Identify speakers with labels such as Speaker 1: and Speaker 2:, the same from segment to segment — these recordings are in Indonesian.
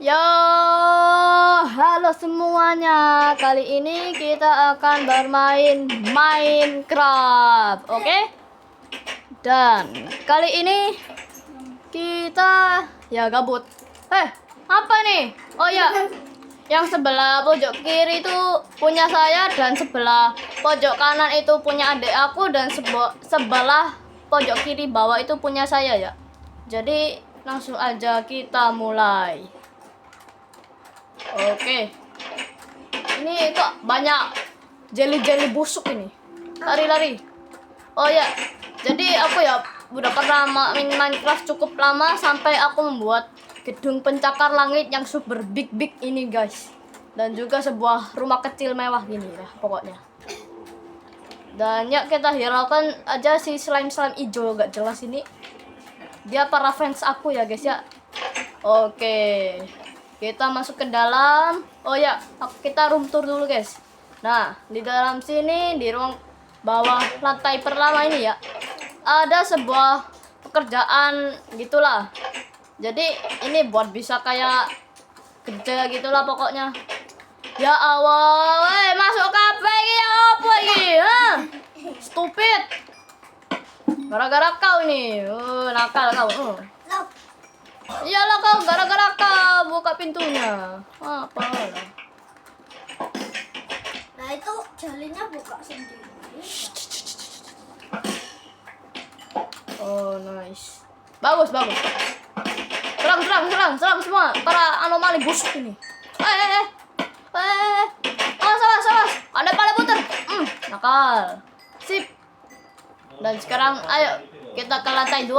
Speaker 1: Yo, halo semuanya. Kali ini kita akan bermain Minecraft, oke? Dan kali ini kita gabut. Apa nih? Oh ya, yang sebelah pojok kiri itu punya saya dan sebelah pojok kanan itu punya adik aku dan sebelah pojok kiri bawah itu punya saya ya. Jadi langsung aja kita mulai. Oke. Ini kok banyak jelly busuk ini. Lari. Oh ya. Jadi aku ya udah pernah main Minecraft cukup lama sampai aku membuat gedung pencakar langit yang super big ini, guys. Dan juga sebuah rumah kecil mewah gini lah pokoknya. Dan ya kita hiraukan aja si slime hijau gak jelas ini. Dia para fans aku ya, guys ya. Oke. Kita masuk ke dalam. Oh ya, kita room tour dulu, guys. Nah, di dalam sini di ruang bawah lantai pertama ini ya, ada sebuah pekerjaan gitulah. Jadi ini buat bisa kayak kerja gitulah pokoknya. Ya Allah, masuk kafe iki ya apa iki? Hah? Stupid. Gara-gara kau ini. Nakal kau. Iyalah kau, gara-gara kau buka pintunya. Apa lah.
Speaker 2: Nah itu jalinnya buka sendiri.
Speaker 1: Oh nice. Bagus. Serang semua para anomali busuk ini. Awas. Ada pada putar. Nakal. Sip. Dan sekarang ayo kita ke lantai 2.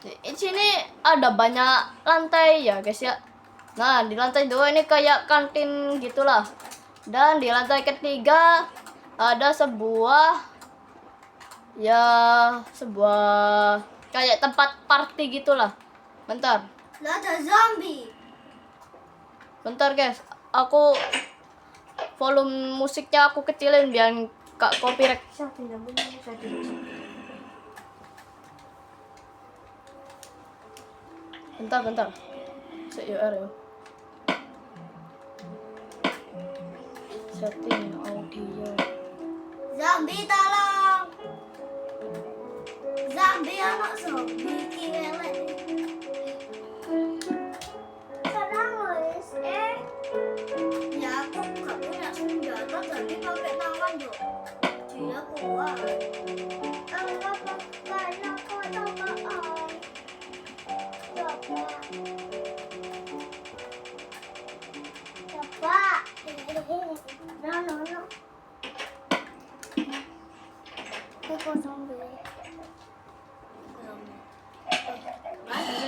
Speaker 1: Di sini ada banyak lantai ya, guys ya. Nah, di lantai 2 ini kayak kantin gitulah. Dan di lantai ketiga ada sebuah kayak tempat party gitulah. Bentar.
Speaker 2: Lah ada zombie.
Speaker 1: Bentar, guys. Aku volume musiknya aku kecilin biar gak copyright. Bentar. CUR ya. Setting audio.
Speaker 2: Zombie tolong. Zombie anak zombie kiwelek. Senang guys. Ya aku gak punya senjata tapi pakai tangan dong. Dia kuat. Enggak pakai aku tangan. Coba. No. Kok zombie?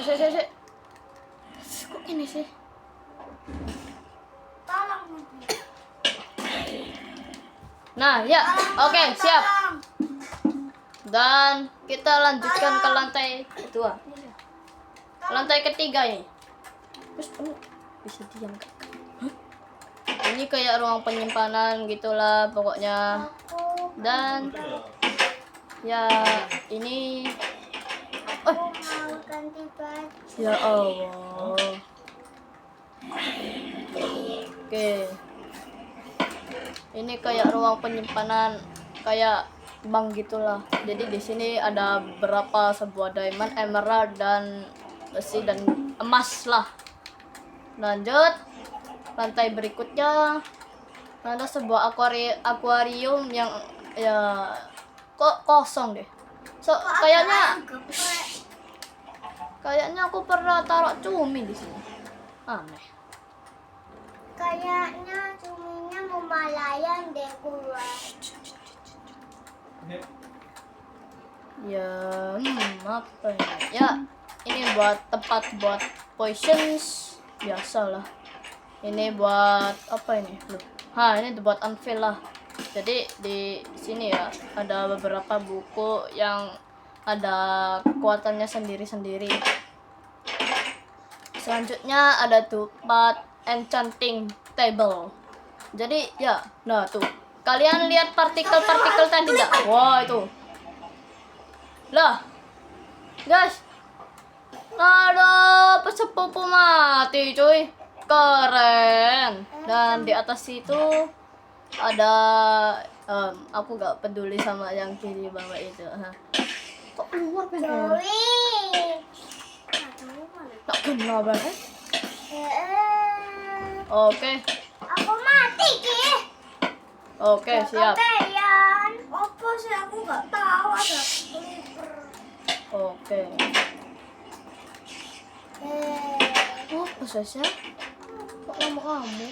Speaker 1: Sik. Kok ini sih?
Speaker 2: Tolong.
Speaker 1: Nah, ya. Oke, siap. Dan kita lanjutkan ke lantai kedua. Lantai ketiga ini. Terus bisa diam gak? Ini kayak ruang penyimpanan gitulah pokoknya. Dan ya ini
Speaker 2: Mau ganti baju.
Speaker 1: ya Allah. Oke. Ini kayak ruang penyimpanan kayak bank gitulah. Jadi di sini ada beberapa sebuah diamond, emerald dan besi dan emas lah. Lanjut lantai berikutnya ada sebuah akuarium yang ya kok kosong deh. Kayaknya aku pernah taruh cumi di sini. Aneh.
Speaker 2: Kayaknya cuminya mau malayan deh gua.
Speaker 1: Ya, apa ini? Ya, ini buat tempat buat poisons biasalah. Ini buat apa ini? Loh. Ini buat anvil lah. Jadi di sini ya ada beberapa buku yang ada kekuatannya sendiri-sendiri. Selanjutnya ada tempat enchanting table. Jadi ya, nah tuh. Kalian lihat partikel-partikel tadi enggak? Wah, itu. Lah. Guys. Aduh, sepupu mati cuy. Keren. Dan di atas itu ada aku gak peduli sama yang kiri bawah itu. Kok keluar kan?
Speaker 2: Joey.
Speaker 1: Tak kenal banget. Oke.
Speaker 2: Aku mati ki.
Speaker 1: Oke, siap.
Speaker 2: Kepean. Apa sih aku nggak tahu ada clipper.
Speaker 1: Oke. Oh, prosesnya kok lama kamu?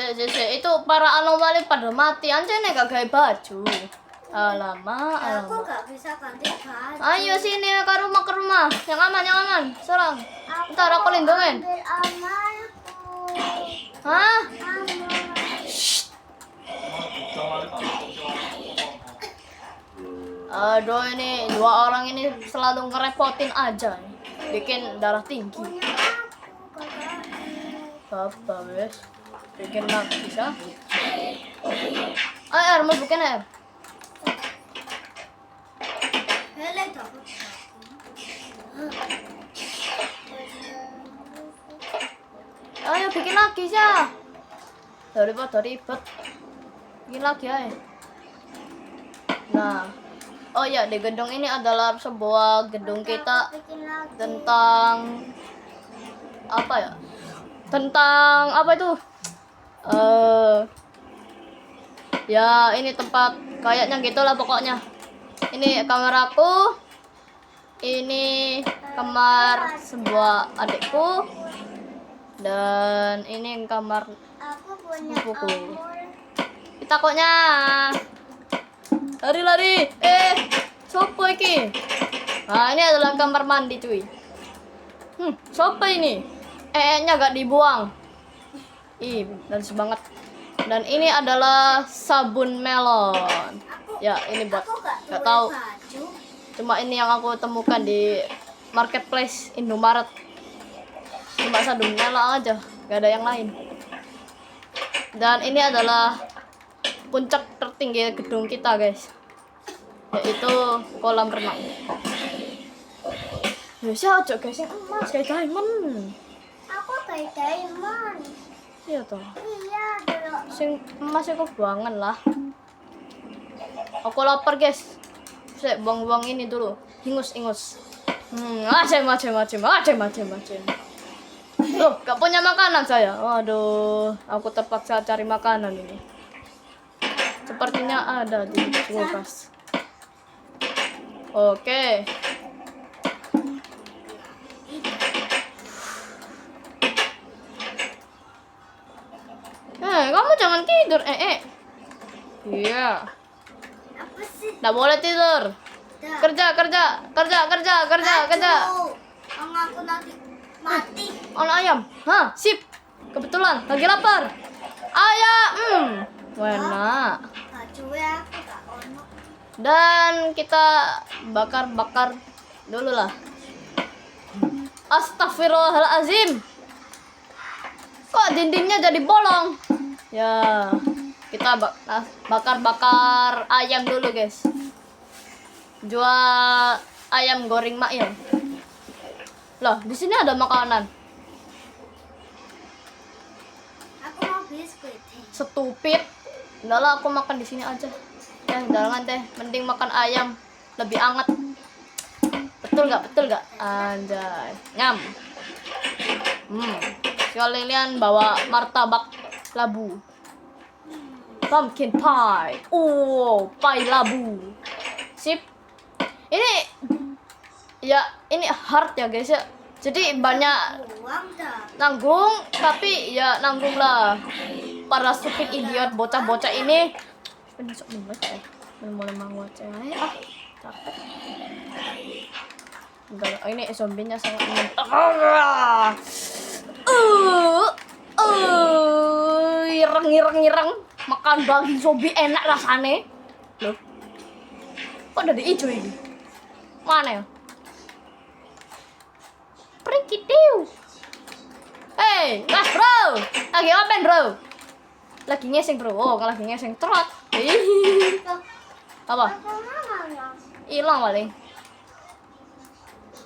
Speaker 1: Itu para anomali pada mati aja nih gak gawe baju. Alamak,
Speaker 2: Aku
Speaker 1: alamak.
Speaker 2: nggak bisa ganti baju.
Speaker 1: Ayo sini ke rumah. Yang aman. Serang. Ntar aku lindungin.
Speaker 2: Ambil amalku.
Speaker 1: Hah?
Speaker 2: Amal.
Speaker 1: Aduh, ini dua orang ini selalu ngerepotin aja nih. Bikin darah tinggi.
Speaker 2: Punya aku kakak.
Speaker 1: Apa wes? Bikin lagi bisa? Air, mau bikin air.
Speaker 2: Hele dapat.
Speaker 1: Ayo bikin lagi sih. Daripada ribet. Bikin lagi aja. Nah, oh ya, di gedung ini adalah sebuah gedung kita
Speaker 2: Bikin lagi.
Speaker 1: tentang apa ya? Tentang apa itu? Ya ini tempat kayaknya gitulah pokoknya. Ini kamar aku. Ini kamar sebuah adikku. Dan ini kamar
Speaker 2: Aku punya
Speaker 1: Sepupuku.
Speaker 2: amul.
Speaker 1: kita koknya. Lari. Sopo iki? Nah, ini adalah kamar mandi, cuy. Sopo ini? Nya gak dibuang. Ih, bagus banget. Dan ini adalah sabun melon. Ya, ini buat
Speaker 2: Aku
Speaker 1: gak tahu.
Speaker 2: baju.
Speaker 1: Cuma ini yang aku temukan di marketplace Indomaret. Cuma sabun melon aja, gak ada yang lain. Dan ini adalah puncak tertinggi gedung kita, guys. Yaitu kolam renang. Biasa aja guys, yang emas kayak diamond.
Speaker 2: Aku kayak diamond.
Speaker 1: Iya toh.
Speaker 2: Iya, dulu.
Speaker 1: Sing emas itu buangan lah. Aku lapar, guys. Saya buang-buang ini dulu. Ingus. Macem. Loh, gak punya makanan saya. Waduh, aku terpaksa cari makanan ini. Sepertinya ada di kulkas. Oke. Kamu jangan tidur. Iya.
Speaker 2: Apa sih?
Speaker 1: Nggak boleh tidur.
Speaker 2: Dah.
Speaker 1: Kerja.
Speaker 2: Aduh, aku nanti mati.
Speaker 1: Ono ayam. Hah, sip. Kebetulan lagi lapar. Ayam. Enak.
Speaker 2: Baju ya aku tak ono.
Speaker 1: Dan kita bakar dulu lah. Astagfirullahalazim. Kok dindingnya jadi bolong? Ya, kita bakar ayam dulu, guys. Jual ayam goreng mail. Loh, di sini ada makanan.
Speaker 2: Aku mau biskuit.
Speaker 1: Stupid. Udah lah, aku makan di sini aja. Jangan teh, mending makan ayam lebih anget. Betul gak? Anjay. Nyam. Sekalian bawa martabak labu. Pumpkin pie. Pie labu. Sip. Ini hard ya guys ya. Jadi banyak
Speaker 2: Uang dah.
Speaker 1: nanggung, tapi ya nanggung lah. Para stupid idiot bocah-bocah ini. Mulai mangwaceh. Capek. Enggak, ini zombinya sangat ireng. Makan daging zombie enak rasane. Loh. Kok ada hijau ini? Mana ya? Prikitiu. Hey, gas bro. Lagi ngapain bro? Lagi ngeseng bro. Lagi ngeseng trot. Apa?
Speaker 2: Apa namanya?
Speaker 1: Hilang paling.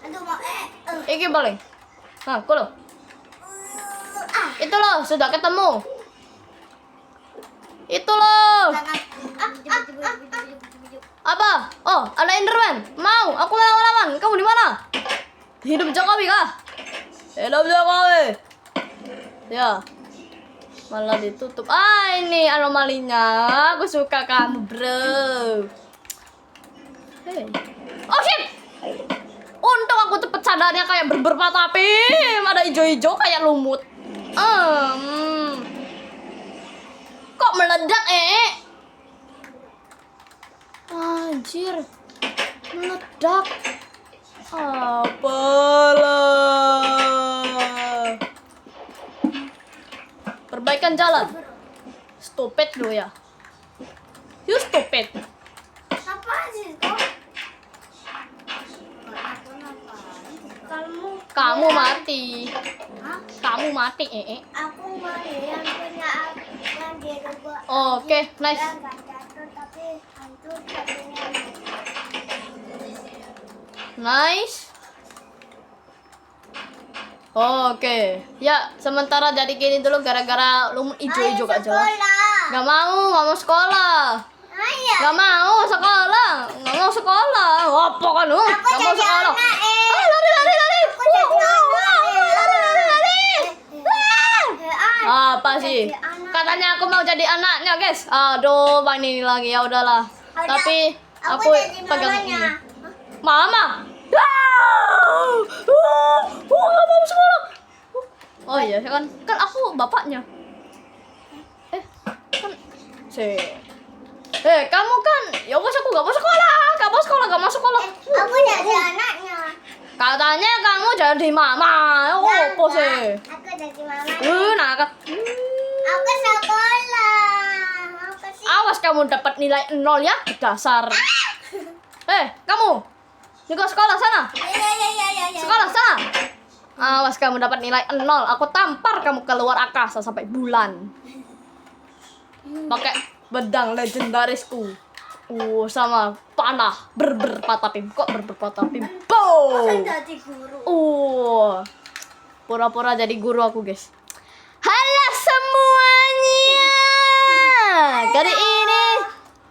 Speaker 2: Aduh, mau
Speaker 1: Iki paling. Nah, aku loh. Itu loh, sudah ketemu. Itu loh. Apa? Oh, ada Enderman. Mau, aku mau lawan. Kamu di mana? Hidup Jokowi kah? Hidup Jokowi. Ya. Malah ditutup. Ah, ini anomalinya. Aku suka kamu, bro. Hey. Oh, shit. Untung aku cepet sadarnya kayak berpatah ada hijau-hijau kayak lumut. Kok meledak, Anjir. Meledak. Apalah. Perbaikan jalan. Stupid lu ya. You stupid.
Speaker 2: Apa sih kok?
Speaker 1: Kamu mati.
Speaker 2: Hah?
Speaker 1: Kamu mati,
Speaker 2: Aku mau yang punya yang di rumah.
Speaker 1: Oke, nice.
Speaker 2: Yang nggak jatuh tapi hancur satunya.
Speaker 1: Nice. Oke. Ya, sementara jadi gini dulu gara-gara lumut hijau-hijau gak jelas. Gak mau sekolah.
Speaker 2: Ayo.
Speaker 1: Gak mau sekolah. Gak mau sekolah. Apa kan lu?
Speaker 2: Aku
Speaker 1: Gak mau
Speaker 2: jadi
Speaker 1: sekolah.
Speaker 2: anak,
Speaker 1: Lari.
Speaker 2: Aku jadi
Speaker 1: Lari.
Speaker 2: Ah,
Speaker 1: Apa sih?
Speaker 2: jadi anak.
Speaker 1: Katanya aku mau jadi anaknya, guys. Aduh, ini lagi ya udahlah.
Speaker 2: Udah,
Speaker 1: Tapi aku
Speaker 2: jadi
Speaker 1: pegang ini.
Speaker 2: mamanya.
Speaker 1: Mama. Gak mau sekolah. Oh iya kan aku bapaknya. Kan kamu kan ya bos aku gak mau sekolah.
Speaker 2: Aku jadi anaknya.
Speaker 1: Katanya kamu jadi mama. Oh, apa sih?
Speaker 2: Aku jadi mama.
Speaker 1: Nakal.
Speaker 2: Aku sekolah. Aku sih.
Speaker 1: Awas kamu dapat nilai 0 ya, dasar. Kamu. Juga sekolah sana.
Speaker 2: Ya.
Speaker 1: Sekolah sana. Awas kamu dapat nilai 0. Aku tampar kamu keluar angkasa sampai bulan. Pakai pedang legendarisku. Sama panah berpatapim. Kok berpatapim? Boom.
Speaker 2: Jadi guru.
Speaker 1: Pura-pura jadi guru aku, guys. Halo semuanya. Kali ini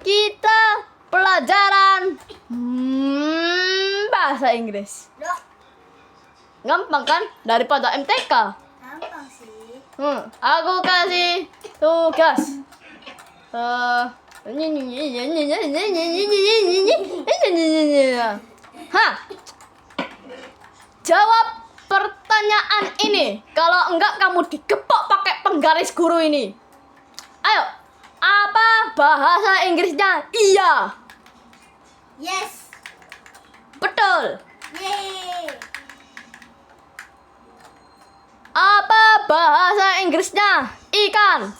Speaker 1: kita pelajaran bahasa Inggris.
Speaker 2: Loh,
Speaker 1: Gampang kan? Daripada MTK.
Speaker 2: gampang sih.
Speaker 1: Aku kasih tugas. Jawab pertanyaan ini. Kalau enggak kamu digepok pakai penggaris guru ini. Ayo. Apa bahasa Inggrisnya? Iya.
Speaker 2: Yes.
Speaker 1: Betul.
Speaker 2: Yeay.
Speaker 1: Apa bahasa Inggrisnya? Ikan.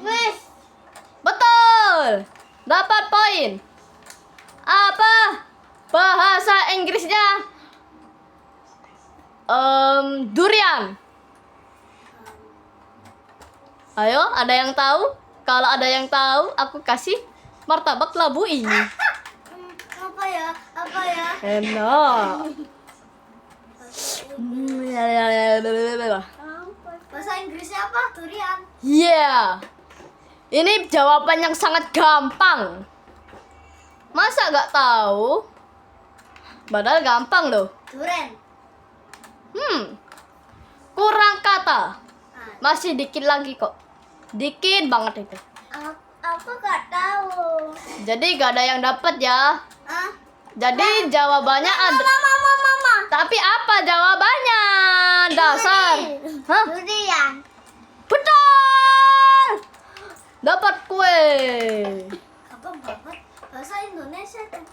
Speaker 2: Wes.
Speaker 1: Betul. Dapat poin. Apa bahasa Inggrisnya? Durian. Ayo, ada yang tahu? Kalau ada yang tahu, aku kasih martabak labu ini.
Speaker 2: Apa ya?
Speaker 1: Enak.
Speaker 2: Bahasa Inggrisnya apa? Durian.
Speaker 1: Yeah. Ini jawaban yang sangat gampang. Masa nggak tahu? Padahal gampang loh.
Speaker 2: Duren.
Speaker 1: Kurang kata.
Speaker 2: Ah,
Speaker 1: Masih dikit lagi kok. Dikit banget itu.
Speaker 2: aku nggak tahu.
Speaker 1: Jadi gak ada yang dapat ya.
Speaker 2: Ah,
Speaker 1: Jadi jawabannya ada.
Speaker 2: mama.
Speaker 1: Tapi apa jawabannya? Dasar. Hah?
Speaker 2: Durian.
Speaker 1: Betul. Dapat kue.
Speaker 2: Apa banget? Bahasa Indonesia tuh.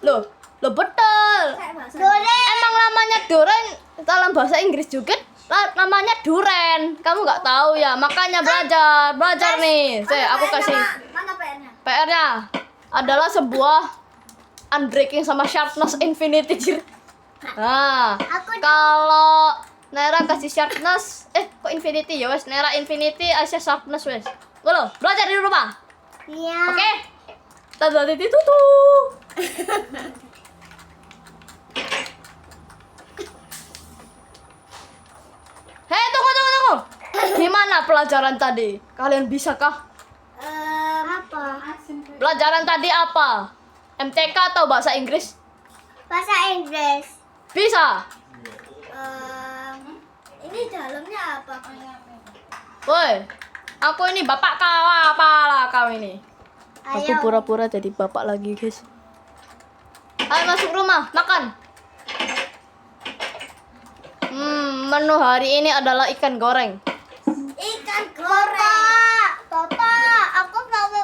Speaker 1: Loh betul.
Speaker 2: Kayak bahasa. Duren.
Speaker 1: Emang namanya duren dalam bahasa Inggris juga namanya duren. Kamu nggak tahu ya? Makanya belajar nih. Aku kasih
Speaker 2: Mana PR-nya?
Speaker 1: PR-nya adalah sebuah unbreaking sama sharpness infinity. Nah,
Speaker 2: Aku
Speaker 1: kalau Nera kasih sharpness. Kok infinity ya wes? Nera infinity, Aisyah sharpness wes. Lo belajar di rumah.
Speaker 2: Iya.
Speaker 1: Oke. Tanda titik tutu. Hei, tunggu. Gimana pelajaran tadi? Kalian bisa kah?
Speaker 2: Apa?
Speaker 1: Pelajaran tadi apa? MTK atau bahasa Inggris?
Speaker 2: Bahasa Inggris.
Speaker 1: Bisa.
Speaker 2: Ini dalamnya apa?
Speaker 1: Woi, aku ini bapak kau apalah kau ini? Aku
Speaker 2: Ayo.
Speaker 1: pura-pura jadi bapak lagi, guys. Ayo masuk rumah, makan. Menu hari ini adalah ikan goreng.
Speaker 2: Ikan goreng. Toto, aku mau.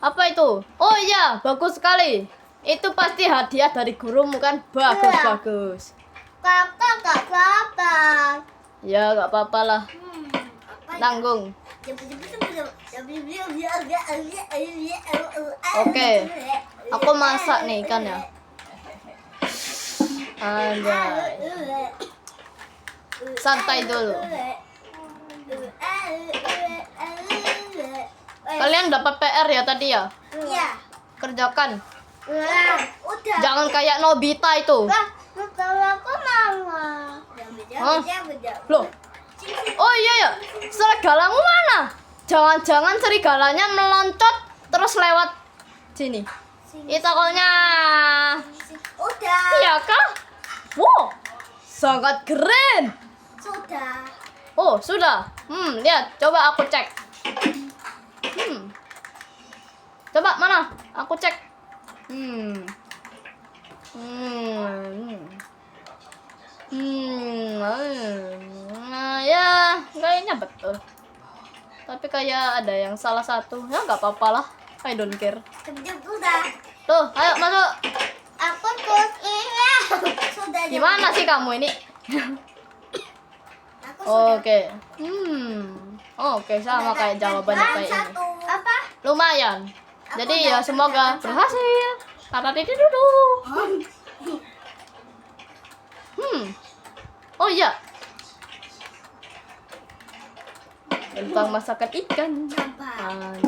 Speaker 1: Apa itu? Oh iya, bagus sekali. Itu pasti hadiah dari gurumu kan? Bagus.
Speaker 2: Kakak gak apa-apa.
Speaker 1: Ya, gak apa-apa lah. Tanggung. Oke. Aku masak nih ikannya. Anjay. Santai dulu. Kalian dapat PR ya tadi ya?
Speaker 2: Iya.
Speaker 1: Kerjakan.
Speaker 2: Udah.
Speaker 1: Jangan kayak Nobita itu.
Speaker 2: Kalau aku mama.
Speaker 1: Hah? Loh. Oh iya ya. Serigalamu mana? Jangan-jangan serigalanya meloncat terus lewat sini. Itu kolnya.
Speaker 2: Udah.
Speaker 1: Iya kah? Wow. Sangat keren.
Speaker 2: Sudah.
Speaker 1: Oh, sudah. Lihat, coba aku cek. Coba mana? Aku cek. Ya, kayaknya betul. Tapi kayak ada yang salah satu. Ya nggak apa-apa lah. I don't care.
Speaker 2: Udah.
Speaker 1: Tuh, ayo masuk.
Speaker 2: Aku terus ini. Sudah.
Speaker 1: Gimana sih kamu ini?
Speaker 2: Aku sudah.
Speaker 1: Oke. Oke, sama kayak jawabannya kayak ini.
Speaker 2: Apa?
Speaker 1: Lumayan. Jadi ya semoga berhasil. Karena titik dulu. Oh iya. Tentang masakan ikan.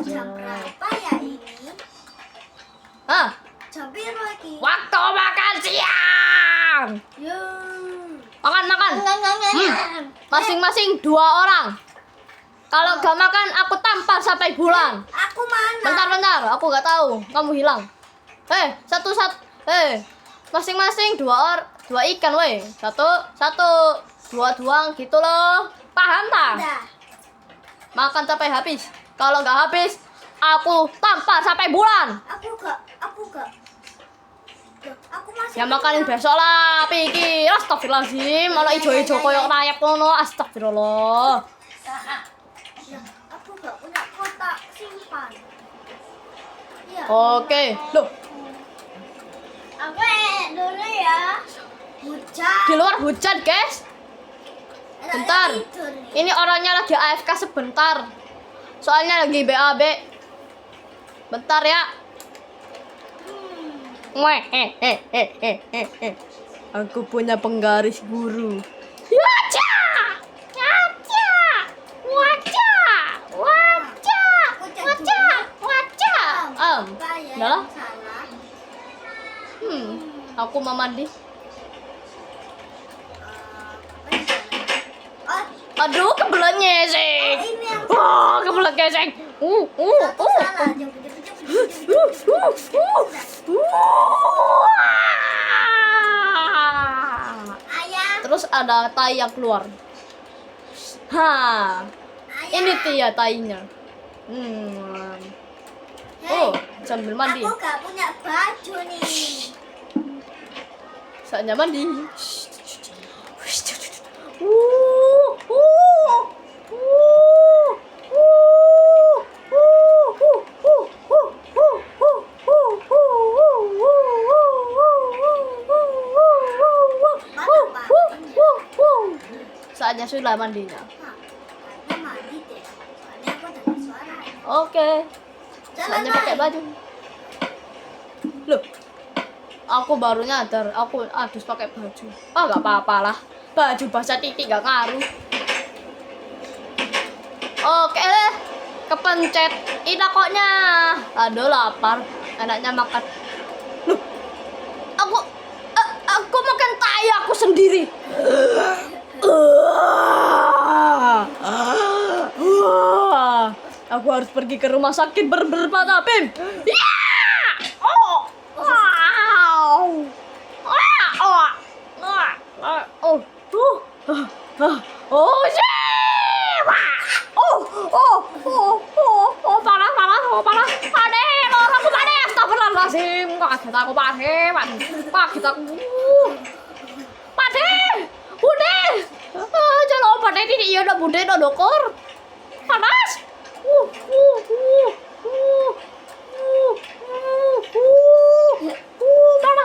Speaker 2: Jam berapa ya ini?
Speaker 1: Ah,
Speaker 2: Jam biru lagi.
Speaker 1: waktu makan siang. Makan. Masing-masing 2 orang. Kalau gak makan, aku tampar sampai bulan.
Speaker 2: Aku mana?
Speaker 1: Bentar, aku gak tahu. Kamu hilang. Satu. Masing-masing 2 ikan, woi. Satu. 2 doang gitu loh. Paham tak?
Speaker 2: Udah.
Speaker 1: Makan sampai habis. Kalau nggak habis, aku tampar sampai bulan.
Speaker 2: Aku gak. Aku masih.
Speaker 1: Ya makanin besok lah, pikir. Astagfirullahaladzim, malah ijo-ijo koyok rayap ngono. Astagfirullah.
Speaker 2: Ya, aku gak punya kotak simpan. Ya.
Speaker 1: Oke, loh,
Speaker 2: Aku dulu ya. Hujan.
Speaker 1: di luar hujan, guys. Bentar. Ini orangnya lagi AFK sebentar. Soalnya lagi BAB. Bentar ya. Aku punya penggaris guru. Udah lah.
Speaker 2: Salah.
Speaker 1: Aku mau mandi.
Speaker 2: Oh,
Speaker 1: Aduh, kebelet nyesek.
Speaker 2: ini yang
Speaker 1: Kebelet nyesek.
Speaker 2: satu salah. Ayah.
Speaker 1: Terus ada tai yang keluar. Ini dia tainya. Oh, sambil mandi.
Speaker 2: Aku gak punya baju nih.
Speaker 1: Saatnya mandi. Saatnya sudah mandinya.
Speaker 2: Kayaknya mandi deh. Soalnya aku dengar suara.
Speaker 1: Oke. Saatnya pakai baju. Loh, aku baru nyadar aku harus pakai baju. Gak apa-apa lah. Baju basah titik gak ngaruh. Oke deh. Kepencet. Ini koknya. Aduh lapar. Enaknya makan. Loh. Aku makan tai aku sendiri. Aku harus pergi ke rumah sakit berpatapim. Ya! Oh! Wow! Oh, shit! Panas. Pade, lor aku pade. Astagfirullahaladzim. Kaget aku pade. Kaget aku. Pade. Bude. Jangan pade ini iya udah bude udah dokor. Panas.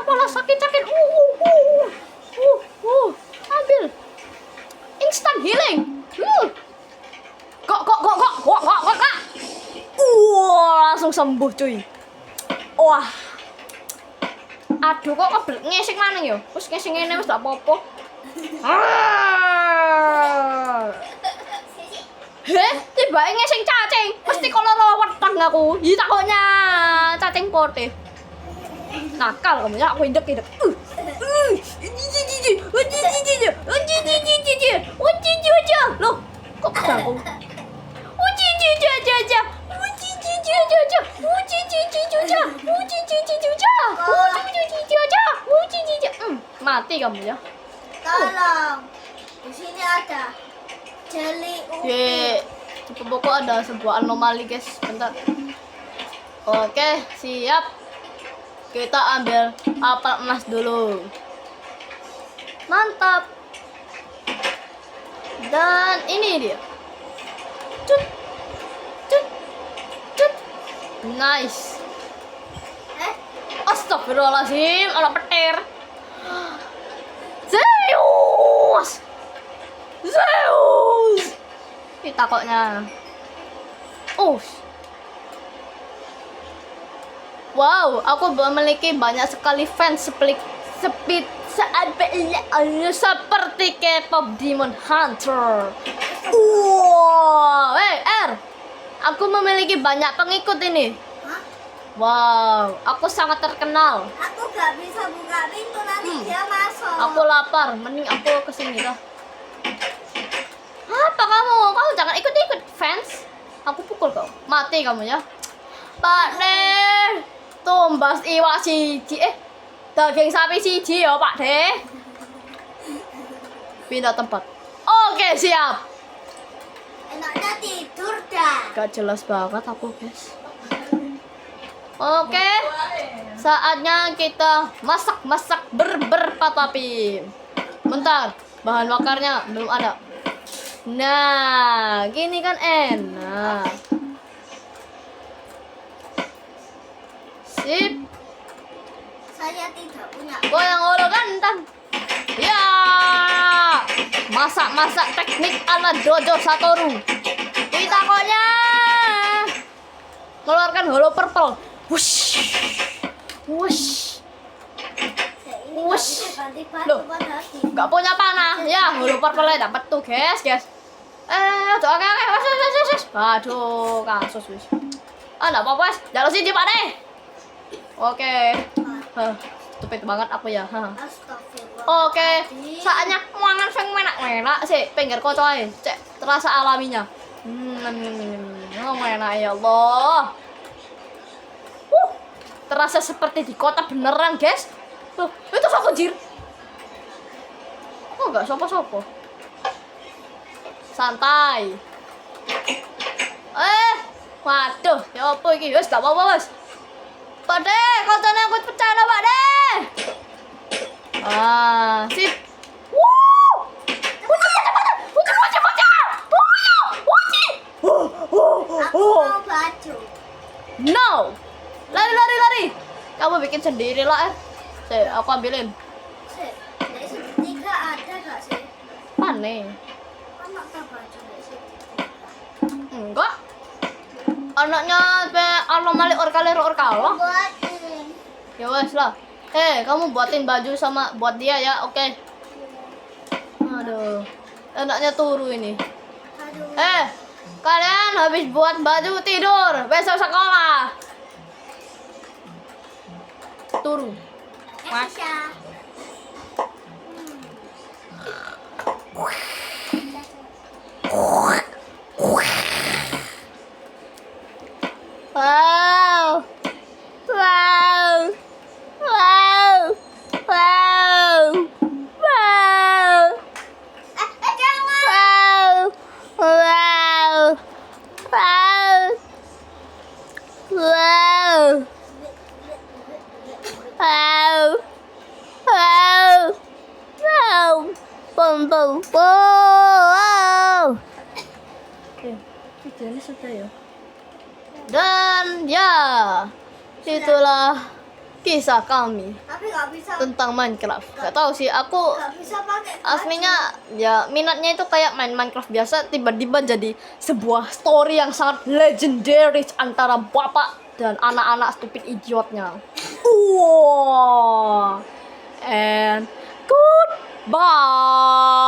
Speaker 1: Panas sakit. Ambil. Instant healing. Kok. Langsung sembuh cuy. Wah. Aduh kok ngesek mana yo? Wis ngesek ngene wis gak apa-apa. Tiba ngesek cacing. Mesti kalau weteng aku. Ih takutnya cacing putih. Nakal kamu ya, aku indek. Loh, kok pedangku? Mati kamu ya.
Speaker 2: Tolong. Di sini ada jelly ubi.
Speaker 1: Di pokok ada sebuah anomali guys. Bentar. Oke, siap. Kita ambil apel emas dulu. Mantap. Dan ini dia. Cut. Nice. Astagfirullahaladzim, ala petir. Zeus. Kita koknya. Wow, aku memiliki banyak sekali fans seperti K-pop Demon Hunter. Wow, R. Aku memiliki banyak pengikut ini.
Speaker 2: Hah?
Speaker 1: Wow, aku sangat terkenal.
Speaker 2: Aku gak bisa buka pintu nanti dia masuk.
Speaker 1: Aku lapar, mending aku kesini dah. Apa kamu? Kamu jangan ikut fans. Aku pukul kau. Mati kamu ya. Pak De. Tumbas iwak siji. Daging sapi siji ya Pak De. Pindah tempat. Oke, siap.
Speaker 2: Enaknya tidur dah.
Speaker 1: Gak jelas banget aku guys. Oke, saatnya kita masak berpatapim. Bentar, bahan bakarnya belum ada. Nah, gini kan enak. Sip.
Speaker 2: Saya tidak punya.
Speaker 1: Goyang olo ganteng. Ya, masak teknik ala Dojo Satoru. Kita koknya keluarkan holo purple. Wush. Loh, gak punya panah. Ya, holo purple dapat tuh, guys. Aduh, kasus wis. Enggak apa-apa, wis. Jalan sini, Pak De. Oke. Stupid banget aku ya. Oke, saatnya mangan sing enak-enak sih, pinggir kocok ae. Cek terasa alaminya. Enak ya Allah. Terasa seperti di kota beneran, guys. Tuh, itu sopo jir. Oh, enggak sopo-sopo. Santai. Waduh, ya apa iki? Wis gak apa-apa, Mas. Pak De, kocone aku pecah dah, Pak De. Sip.
Speaker 2: Aku mau baju.
Speaker 1: No. Lari. Kamu bikin sendiri lah, aku ambilin.
Speaker 2: Dari segitiga ada gak sih?
Speaker 1: Pane.
Speaker 2: Anak tak baju dari segitiga.
Speaker 1: Enggak. Anaknya anomali orkalo.
Speaker 2: Buatin.
Speaker 1: Ya wes lah. Kamu buatin baju sama buat dia ya, oke. Aduh, enaknya turu ini.
Speaker 2: Aduh.
Speaker 1: Kalian habis buat baju tidur, besok sekolah. Turu.
Speaker 2: Masya.
Speaker 1: Wow. Wow. Wow. Wow. Wow.
Speaker 2: Jangan.
Speaker 1: Wow. Wow. Wow. Wow. Wow. Wow. Bum bum. Wow. Ini sudah ya. Dan ya, itulah kisah kami
Speaker 2: Tapi nggak bisa.
Speaker 1: tentang Minecraft. Gak tahu sih, aku
Speaker 2: Nggak bisa pakai.
Speaker 1: aslinya ya minatnya itu kayak main Minecraft biasa, tiba-tiba jadi sebuah story yang sangat legendary antara bapak dan anak-anak stupid idiotnya. Wow. And goodbye.